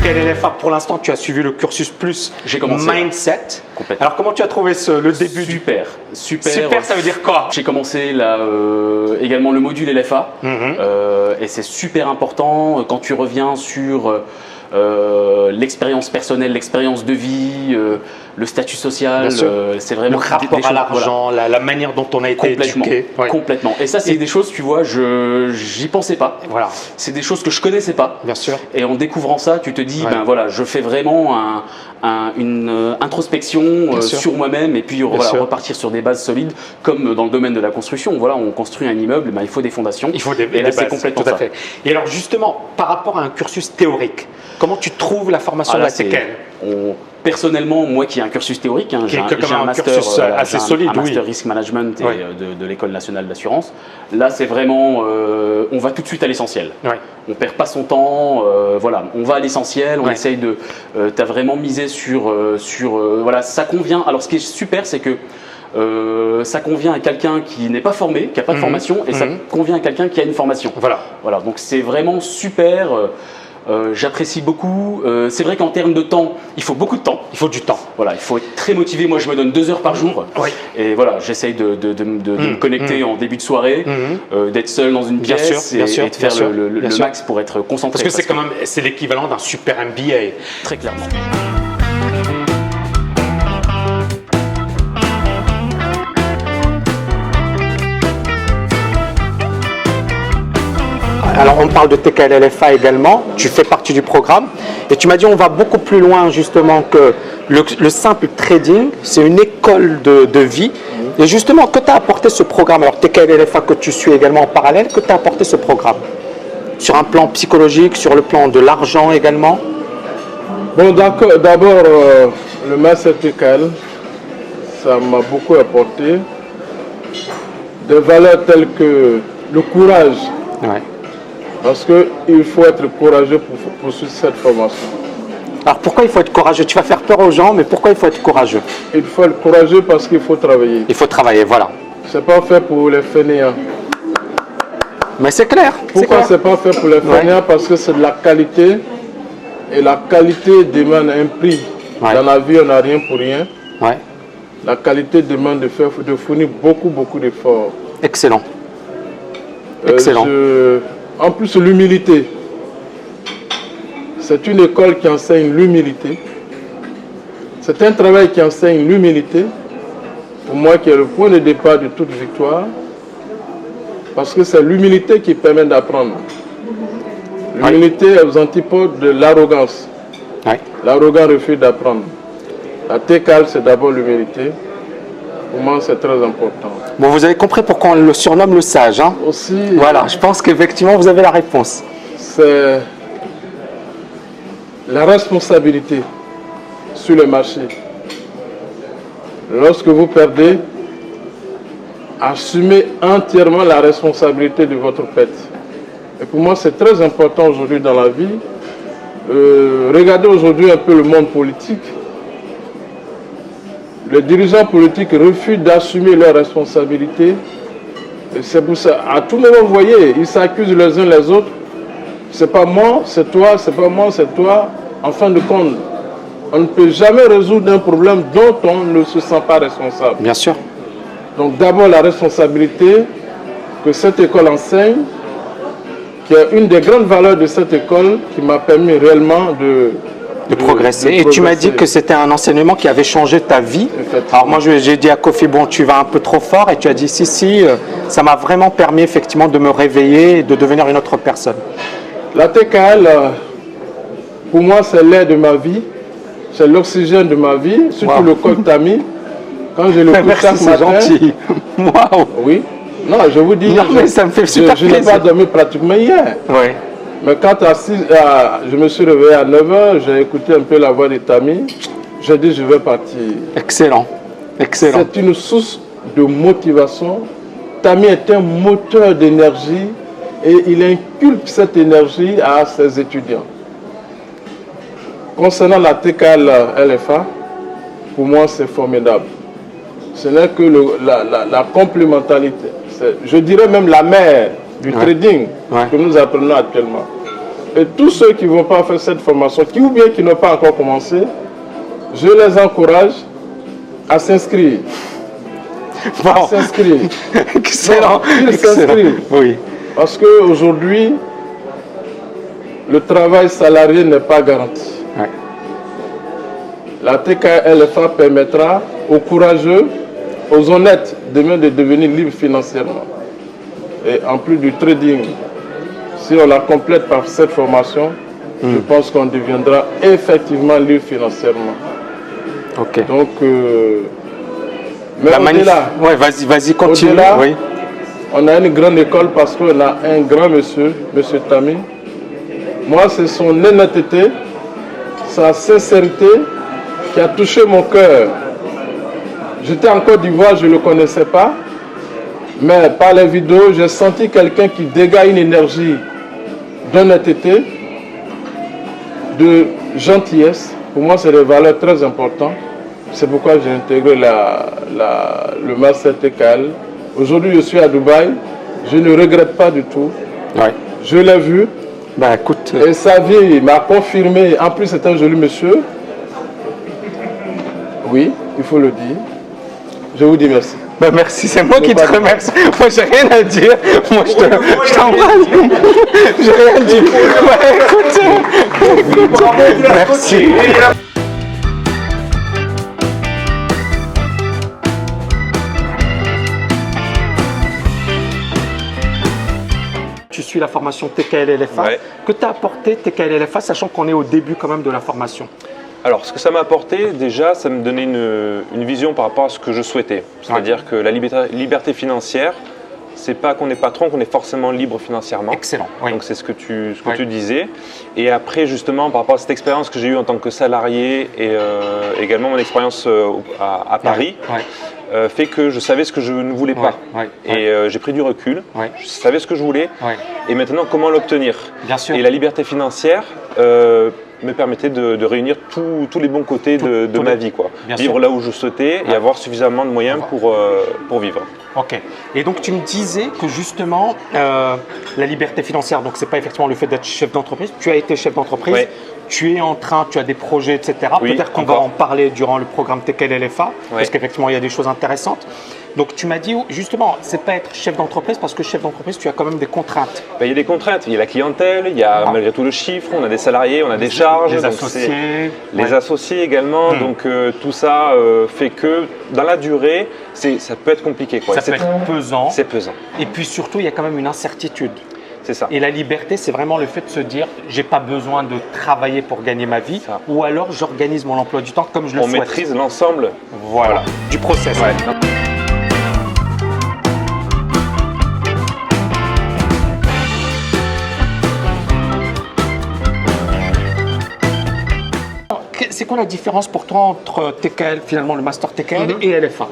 TKLFA, pour l'instant, tu as suivi le cursus plus mindset. Complètement. Alors, comment tu as trouvé le début? Super. Super, ça veut dire quoi? J'ai commencé là, également le module LFA et c'est super important quand tu reviens sur l'expérience personnelle, l'expérience de vie, le statut social, c'est vraiment le rapport à l'argent, voilà. la manière dont on a été éduqué. Complètement. Et ça, c'est des choses, tu vois, j'y pensais pas. Voilà. C'est des choses que je connaissais pas. Bien sûr. Et en découvrant ça, tu te dis, ben voilà, je fais vraiment une introspection sur moi-même et puis voilà, repartir sur des bases solides, comme dans le domaine de la construction. Voilà, on construit un immeuble, ben, il faut des fondations. Il faut des et là, bases, c'est complètement tout à ça. fait. Et alors justement, par rapport à un cursus théorique, comment tu trouves la formation de la TKL? Personnellement, moi qui ai un cursus théorique, hein, j'ai un master assez solide, un master Risk Management et de l'École nationale d'assurance. Là, c'est vraiment, on va tout de suite à l'essentiel. On perd pas son temps, voilà, on va à l'essentiel, on essaye de. Tu as vraiment misé sur voilà, ça convient. Alors, ce qui est super, c'est que ça convient à quelqu'un qui n'est pas formé, qui n'a pas de formation, et ça convient à quelqu'un qui a une formation. Voilà, donc c'est vraiment super. J'apprécie beaucoup. C'est vrai qu'en termes de temps, il faut beaucoup de temps. Il faut du temps. Voilà, il faut être très motivé. Moi, je me donne 2 heures par jour. Et voilà, j'essaye de me connecter en début de soirée, d'être seul dans une pièce et de faire le max pour être concentré. Parce que c'est l'équivalent d'un super MBA. Très clairement. Alors on parle de TKLFA également, tu fais partie du programme et tu m'as dit on va beaucoup plus loin justement que le simple trading, c'est une école de vie. Et justement, que t'a apporté ce programme? Alors TKLFA que tu suis également en parallèle, que t'a apporté ce programme? Sur un plan psychologique, sur le plan de l'argent également? Bon, d'abord, le master TKL, ça m'a beaucoup apporté des valeurs telles que le courage. Parce qu'il faut être courageux pour suivre cette formation. Alors pourquoi il faut être courageux? Tu vas faire peur aux gens, mais pourquoi il faut être courageux? Il faut être courageux parce qu'il faut travailler. Il faut travailler, voilà. C'est pas fait pour les fainéants. Mais c'est clair. Pourquoi c'est pas fait pour les fainéants? Parce que c'est de la qualité. Et la qualité demande un prix. Dans la vie, on n'a rien pour rien. La qualité demande de fournir beaucoup d'efforts. Excellent. Excellent. En plus, l'humilité. C'est une école qui enseigne l'humilité. C'est un travail qui enseigne l'humilité. Pour moi, qui est le point de départ de toute victoire. Parce que c'est l'humilité qui permet d'apprendre. L'humilité est aux antipodes de l'arrogance. L'arrogance refuse d'apprendre. La TKL, c'est d'abord l'humilité. Pour moi, c'est très important. Bon, vous avez compris pourquoi on le surnomme le sage, hein? Aussi. Voilà, je pense qu'effectivement, vous avez la réponse. C'est la responsabilité sur le marché. Lorsque vous perdez, assumez entièrement la responsabilité de votre perte. Et pour moi, c'est très important aujourd'hui dans la vie. Regardez aujourd'hui un peu le monde politique. Les dirigeants politiques refusent d'assumer leurs responsabilités. Et c'est pour ça, à tout moment, vous voyez, ils s'accusent les uns les autres. C'est pas moi, c'est toi, c'est pas moi, c'est toi. En fin de compte, on ne peut jamais résoudre un problème dont on ne se sent pas responsable. Bien sûr. Donc d'abord la responsabilité que cette école enseigne, qui est une des grandes valeurs de cette école, qui m'a permis réellement de progresser. Et tu m'as dit que c'était un enseignement qui avait changé ta vie. Alors moi, j'ai dit à Kofi, bon, tu vas un peu trop fort. Et tu as dit, si, ça m'a vraiment permis effectivement de me réveiller et de devenir une autre personne. La TKL, pour moi, c'est l'air de ma vie. C'est l'oxygène de ma vie, surtout le col Tami. Quand je le couche chaque matin. C'est gentil. Waouh. Oui. Non, je vous dis, non, mais ça me fait super plaisir. Je n'ai pas dormi pratiquement hier. Oui. Mais quand je me suis réveillé à 9h, j'ai écouté un peu la voix de Tami. J'ai dit, je vais partir. Excellent. Excellent. C'est une source de motivation. Tami est un moteur d'énergie et il inculque cette énergie à ses étudiants. Concernant la TKL LFA, pour moi, c'est formidable. Ce n'est que la complémentarité. Je dirais même la mère du trading que nous apprenons actuellement. Et tous ceux qui ne vont pas faire cette formation, ou bien qui n'ont pas encore commencé, je les encourage à s'inscrire. Wow. S'inscrire. Excellent. Ils s'inscrivent. Oui. Parce qu'aujourd'hui, le travail salarié n'est pas garanti. Ouais. La TKLFA permettra aux courageux, aux honnêtes, demain de devenir libres financièrement. Et en plus du trading, si on la complète par cette formation, je pense qu'on deviendra effectivement libre financièrement. Ok. Donc, mais au-delà, ouais, vas-y, continue. Au-delà, oui. On a une grande école parce qu'on a un grand monsieur, monsieur Tami. Moi, c'est son honnêteté, sa sincérité qui a touché mon cœur. J'étais en Côte d'Ivoire, je ne le connaissais pas, mais par les vidéos, j'ai senti quelqu'un qui dégage une énergie d'honnêteté, de gentillesse. Pour moi, c'est des valeurs très importantes. C'est pourquoi j'ai intégré le Master TKL. Aujourd'hui, je suis à Dubaï. Je ne regrette pas du tout. Ouais. Je l'ai vu. Bah, écoute. Et sa vie m'a confirmé. En plus, c'est un joli monsieur. Oui, il faut le dire. Je vous dis merci. Bah, merci, c'est moi qui te remercie. Moi, j'ai rien à dire. Moi, je t'embrasse. J'ai rien dit. Ouais, écoute, merci. Tu suis la formation TKL-LFA. Ouais. Que t'as apporté TKL-LFA, sachant qu'on est au début quand même de la formation? Alors, ce que ça m'a apporté, déjà, ça me donnait une vision par rapport à ce que je souhaitais. C'est-à-dire que la liberté financière, c'est pas qu'on est patron, qu'on est forcément libre financièrement. Excellent. Oui. Donc, c'est ce que tu disais. Et après, justement, par rapport à cette expérience que j'ai eue en tant que salarié et également mon expérience à Paris, fait que je savais ce que je ne voulais pas. Et j'ai pris du recul. Je savais ce que je voulais. Et maintenant, comment l'obtenir? Bien sûr. Et la liberté financière me permettait de réunir tous les bons côtés de ma vie, quoi. Vivre là où je souhaitais et avoir suffisamment de moyens pour vivre. Ok. Et donc tu me disais que justement la liberté financière, donc c'est pas effectivement le fait d'être chef d'entreprise. Tu as été chef d'entreprise. Tu es en train, tu as des projets, etc. Peut-être qu'on va en parler durant le programme TKL-LFA, parce qu'effectivement il y a des choses intéressantes. Donc tu m'as dit justement, c'est pas être chef d'entreprise, parce que chef d'entreprise, tu as quand même des contraintes. Il y a des contraintes, il y a la clientèle, il y a malgré tout le chiffre, on a des salariés, on a des charges. Les associés. Les associés également, donc tout ça fait que dans la durée, ça peut être compliqué, quoi. Ça peut être pesant. C'est pesant. Et puis surtout, il y a quand même une incertitude. C'est ça. Et la liberté, c'est vraiment le fait de se dire, j'ai pas besoin de travailler pour gagner ma vie, ou alors j'organise mon emploi du temps comme je le souhaite. On maîtrise l'ensemble. Voilà. Du process. C'est quoi la différence pour toi entre TKL, finalement le Master TKL et LFA?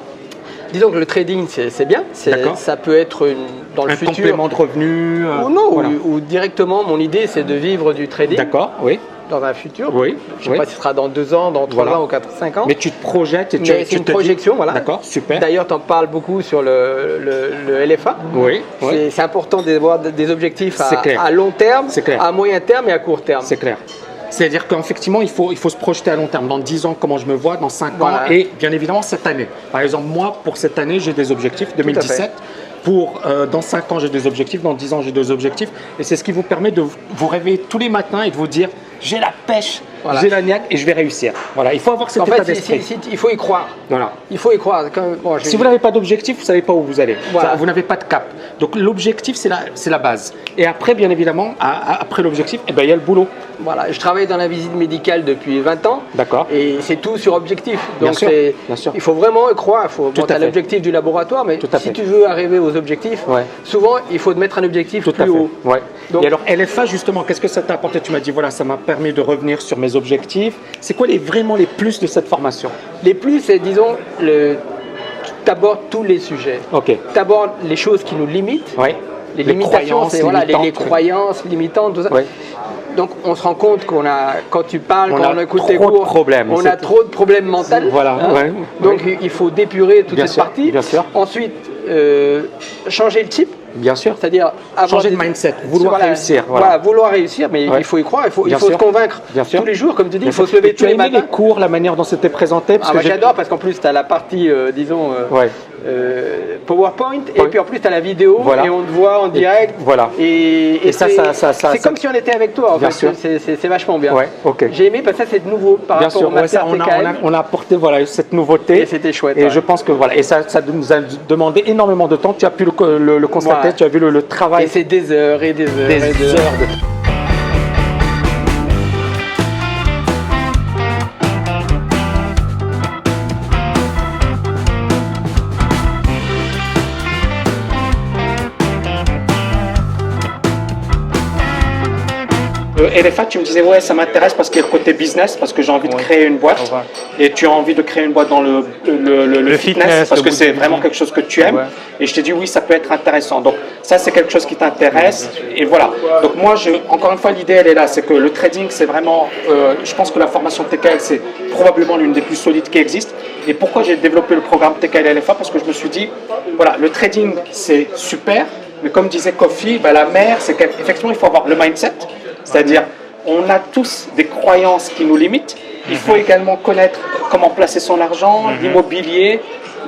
Disons que le trading, c'est bien. Ça peut être dans le futur. Un complément de revenus ou non, voilà. ou directement, mon idée, c'est de vivre du trading. D'accord, oui. Dans un futur. Oui. Je ne sais pas si ce sera dans 2 ans, dans 3 ans ou 4, 5 ans. Mais tu te projettes et c'est une projection, voilà. D'accord, super. D'ailleurs, tu en parles beaucoup sur le LFA. Oui. C'est important d'avoir des objectifs à long terme, clair. à moyen terme et à court terme. C'est clair. C'est-à-dire qu'effectivement, il faut se projeter à long terme. Dans 10 ans, comment je me vois, dans 5 ans et bien évidemment cette année. Par exemple, moi, pour cette année, j'ai des objectifs, 2017. Dans 5 ans, j'ai des objectifs, dans 10 ans, j'ai des objectifs. Et c'est ce qui vous permet de vous réveiller tous les matins et de vous dire, j'ai la pêche, j'ai la niaque et je vais réussir. Voilà, il faut avoir cet état d'esprit. Il faut y croire. Voilà. Il faut y croire. Si vous n'avez pas d'objectif, vous ne savez pas où vous allez. Voilà. Vous n'avez pas de cap. Donc l'objectif, c'est la base. Et après, bien évidemment, après l'objectif, il y a le boulot. Voilà, je travaille dans la visite médicale depuis 20 ans. D'accord. Et c'est tout sur objectif. Donc bien sûr. Il faut vraiment y croire. Tu as l'objectif du laboratoire, mais si tu veux arriver aux objectifs, souvent il faut te mettre un objectif plus haut. Donc, et alors LFA, justement, qu'est-ce que ça t'a apporté? Tu m'as dit, voilà, ça m'a permis de revenir sur mes objectifs. C'est quoi vraiment les plus de cette formation? Les plus, c'est, disons, tu abordes tous les sujets. Ok. Tu abordes les choses qui nous limitent. Les limitations, c'est les croyances limitantes, tout ça. Donc on se rend compte quand tu parles, quand on écoute tes cours, on a trop de problèmes mentaux. Voilà. Donc il faut dépurer toute cette partie. Bien sûr. Ensuite, changer le type. Bien sûr. C'est-à-dire changer de mindset, vouloir réussir. Voilà, vouloir réussir, mais il faut y croire, il faut se convaincre tous les jours, comme tu dis, il faut se lever tous les matins. Tu as aimé les cours, la manière dont c'était présenté? J'adore, parce qu'en plus, tu as la partie, disons, PowerPoint, et puis en plus, tu as la vidéo, et on te voit en direct. Voilà. Et c'est comme si on était avec toi, en fait. C'est vachement bien. J'ai aimé, parce que ça, c'est nouveau par rapport au master TKL. On a apporté cette nouveauté. Et c'était chouette. Et je pense que ça nous a demandé énormément de temps. Tu as pu le constater, tu as vu le travail. Et c'est des heures et des heures et des heures. LFA, tu me disais, ouais, ça m'intéresse parce qu'il y a le côté business, parce que j'ai envie de créer une boîte. Et tu as envie de créer une boîte dans le fitness, parce que c'est vraiment quelque chose que tu aimes. Et je t'ai dit, oui, ça peut être intéressant. Donc, ça, c'est quelque chose qui t'intéresse. Et voilà. Donc, moi, encore une fois, l'idée, elle est là. C'est que le trading, c'est vraiment, je pense que la formation TKL, c'est probablement l'une des plus solides qui existe. Et pourquoi j'ai développé le programme TKL LFA? Parce que je me suis dit, voilà, le trading, c'est super. Mais comme disait Kofi, la mère, c'est qu'effectivement, il faut avoir le mindset. C'est-à-dire, on a tous des croyances qui nous limitent. Il faut également connaître comment placer son argent, l'immobilier,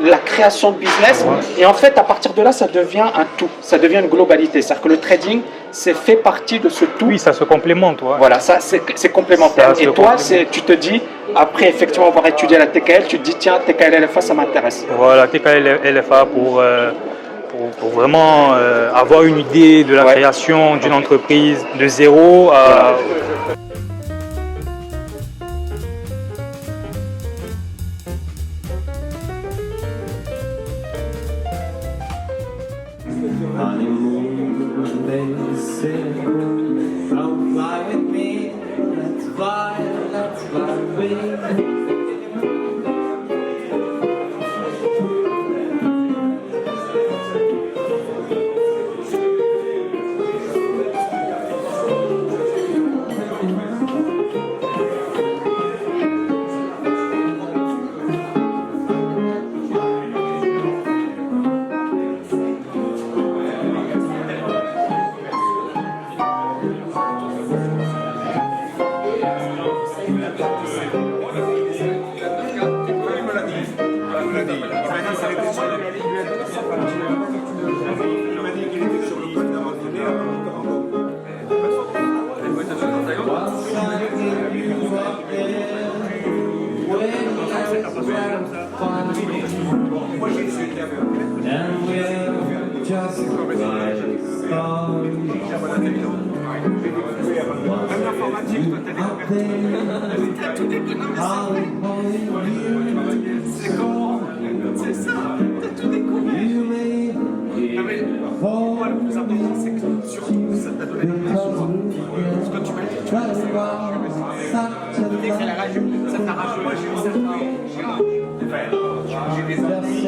la création de business. Et en fait, à partir de là, ça devient un tout. Ça devient une globalité. C'est-à-dire que le trading, c'est fait partie de ce tout. Oui, ça se complémente. Voilà, ça, c'est complémentaire. Et toi, tu te dis, après effectivement avoir étudié la TKL, tu te dis, tiens, TKL LFA, ça m'intéresse. Voilà, TKL LFA pour vraiment avoir une idée de la création d'une entreprise de zéro à... J'ai des amis,